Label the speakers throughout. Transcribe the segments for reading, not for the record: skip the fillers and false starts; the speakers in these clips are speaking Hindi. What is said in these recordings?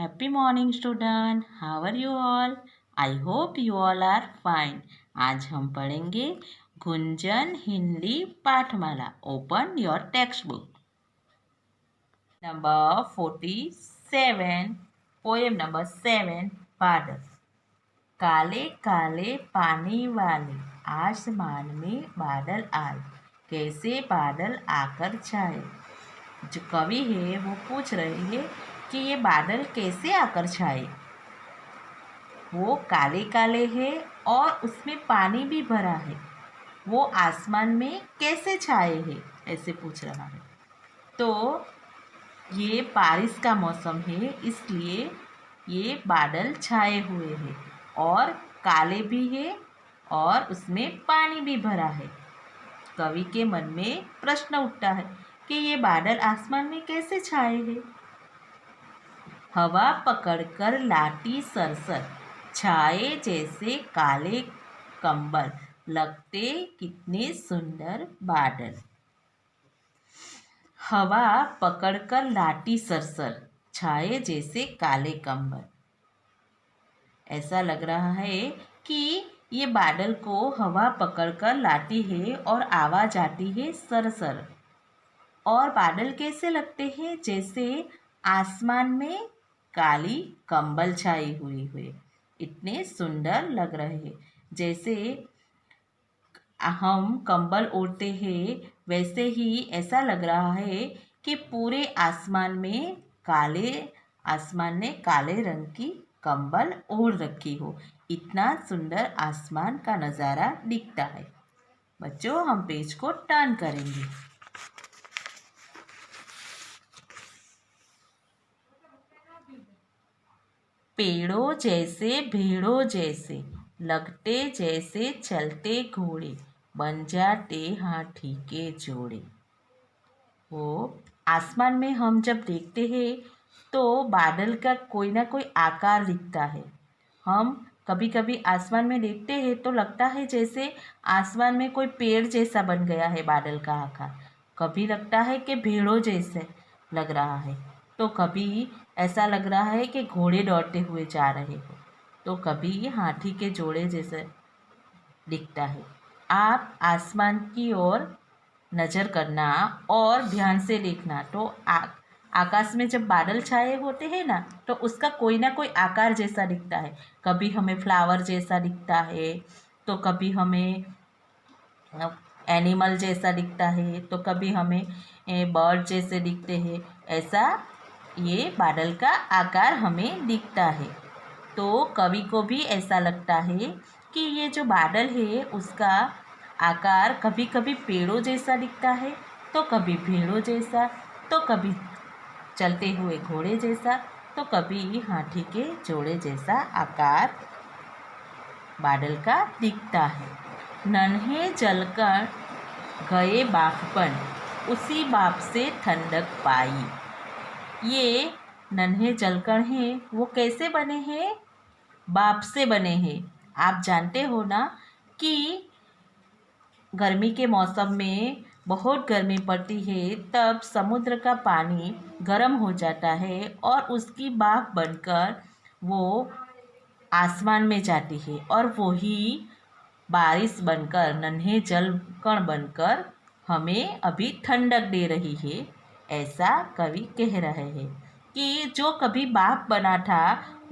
Speaker 1: Happy morning student. How are you all? I hope you all are fine. आज हम पढ़ेंगे Gunjan Hindi पाठमाला. Open your textbook. Number 47. Poem number 7. बादल. काले काले पानी वाले आसमान में बादल आए, कैसे बादल आकर छाए. जो कवि है वो पूछ रहे हैं कि ये बादल कैसे आकर छाए. वो काले काले हैं और उसमें पानी भी भरा है, वो आसमान में कैसे छाए हैं, ऐसे पूछ रहा है. तो ये बारिश का मौसम है, इसलिए ये बादल छाए हुए हैं और काले भी है और उसमें पानी भी भरा है. कवि के मन में प्रश्न उठता है कि ये बादल आसमान में कैसे छाए हैं. हवा पकड़कर लाठी सरसर, छाए जैसे काले कंबल, लगते कितने सुंदर बादल. हवा पकड़कर लाठी सरसर, छाए जैसे काले कंबल. ऐसा लग रहा है कि ये बादल को हवा पकड़कर लाती है और आवाज आती है सरसर. और बादल कैसे लगते हैं, जैसे आसमान में काली कंबल छाई हुई. इतने सुंदर लग रहे हैं. जैसे हम कंबल ओढ़ते हैं वैसे ही ऐसा लग रहा है कि पूरे आसमान ने काले रंग की कंबल ओढ़ रखी हो. इतना सुंदर आसमान का नज़ारा दिखता है. बच्चों, हम पेज को टर्न करेंगे. पेड़ों जैसे भेड़ों जैसे, लगते जैसे चलते घोड़े, बन जाते हाथी के जोड़े. वो आसमान में हम जब देखते हैं तो बादल का कोई ना कोई आकार दिखता है. हम कभी कभी आसमान में देखते हैं तो लगता है जैसे आसमान में कोई पेड़ जैसा बन गया है बादल का आकार. कभी लगता है कि भेड़ों जैसे लग रहा है, तो कभी ऐसा लग रहा है कि घोड़े दौड़ते हुए जा रहे हो, तो कभी हाथी के जोड़े जैसे दिखता है. आप आसमान की ओर नज़र करना और ध्यान से देखना, तो आकाश में जब बादल छाए होते हैं ना, तो उसका कोई ना कोई आकार जैसा दिखता है. कभी हमें फ्लावर जैसा दिखता है, तो कभी हमें एनिमल जैसा दिखता है, तो कभी हमें बर्ड जैसे दिखते हैं. ऐसा ये बादल का आकार हमें दिखता है. तो कवि को भी ऐसा लगता है कि ये जो बादल है उसका आकार कभी कभी पेड़ों जैसा दिखता है, तो कभी भेड़ों जैसा, तो कभी चलते हुए घोड़े जैसा, तो कभी हाथी के जोड़े जैसा आकार बादल का दिखता है. नन्हे जलकर गए बाष्पन, उसी बाप से ठंडक पाई. ये नन्हे जलकण हैं वो कैसे बने हैं, बाप से बने हैं. आप जानते हो ना कि गर्मी के मौसम में बहुत गर्मी पड़ती है, तब समुद्र का पानी गर्म हो जाता है और उसकी भाप बनकर वो आसमान में जाती है और वही बारिश बनकर, नन्हे जलकण बनकर हमें अभी ठंडक दे रही है. ऐसा कवि कह रहे हैं कि जो कभी बाप बना था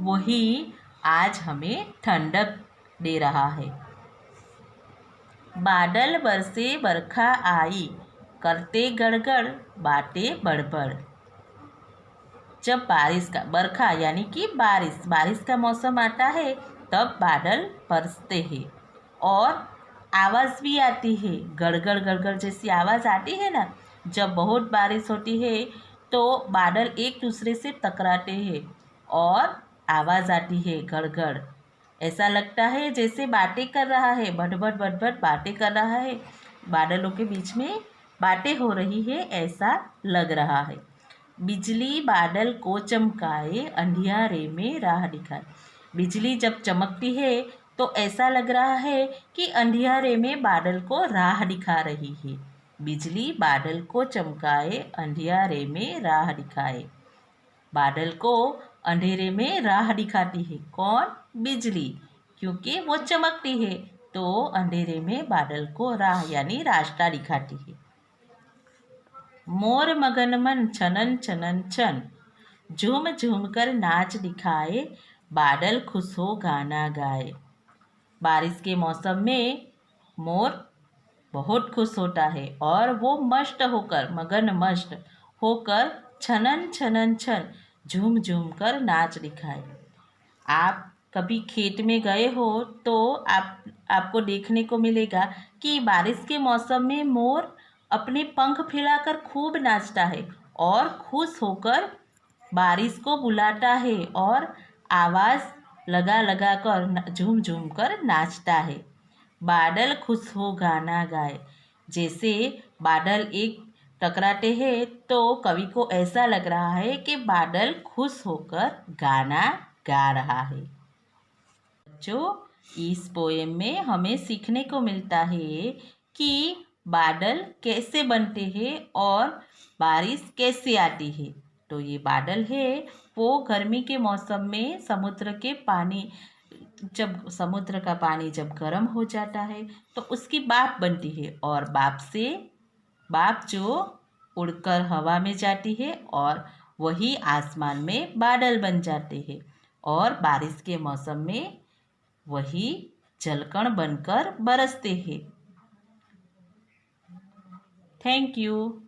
Speaker 1: वही आज हमें ठंडक दे रहा है. बादल बरसे बरखा आई, करते गड़गड़ बातें बड़बड़. जब बरखा यानी कि बारिश का मौसम आता है, तब बादल बरसते हैं और आवाज़ भी आती है. गड़गड़ गड़गड़ जैसी आवाज़ आती है ना. जब बहुत बारिश होती है तो बादल एक दूसरे से टकराते हैं और आवाज़ आती है गड़गड़. ऐसा लगता है जैसे बातें कर रहा है, बट बातें कर रहा है. बादलों के बीच में बातें हो रही है, ऐसा लग रहा है. बिजली बादल को चमकाए, अंधियारे में राह दिखाए. बिजली जब चमकती है तो ऐसा लग रहा है कि अंधियारे में बादल को राह दिखा रही है. बिजली बादल को चमकाए, अंधियारे में राह दिखाए. बादल को अंधेरे में राह दिखाती है। कौन? बिजली, क्योंकि वो चमकती है तो अंधेरे में बादल को राह यानी रास्ता दिखाती है। मोर मगन मन छनन छनन छन, झूम झूम कर नाच दिखाए, बादल खुश हो गाना गाए। बारिश के मौसम में मोर बहुत खुश होता है और वो मस्त होकर, मगन मस्त होकर छनन छनन छन झूम झूम कर नाच दिखाए। आप कभी खेत में गए हो तो आपको देखने को मिलेगा कि बारिश के मौसम में मोर अपने पंख फैलाकर खूब नाचता है और खुश होकर बारिश को बुलाता है और आवाज़ लगा लगा कर झूम झूम कर नाचता है। बादल खुश हो गाना गाए, जैसे बादल एक टकराते हैं तो कवि को ऐसा लग रहा है कि बादल खुश होकर गाना गा रहा है। बच्चों, इस पोएम में हमें सीखने को मिलता है कि बादल कैसे बनते हैं और बारिश कैसे आती है। तो ये बादल है वो गर्मी के मौसम में समुद्र का पानी जब गर्म हो जाता है तो उसकी भाप बनती है और भाप जो उड़कर हवा में जाती है और वही आसमान में बादल बन जाते हैं और बारिश के मौसम में वही जलकण बनकर बरसते हैं। Thank you.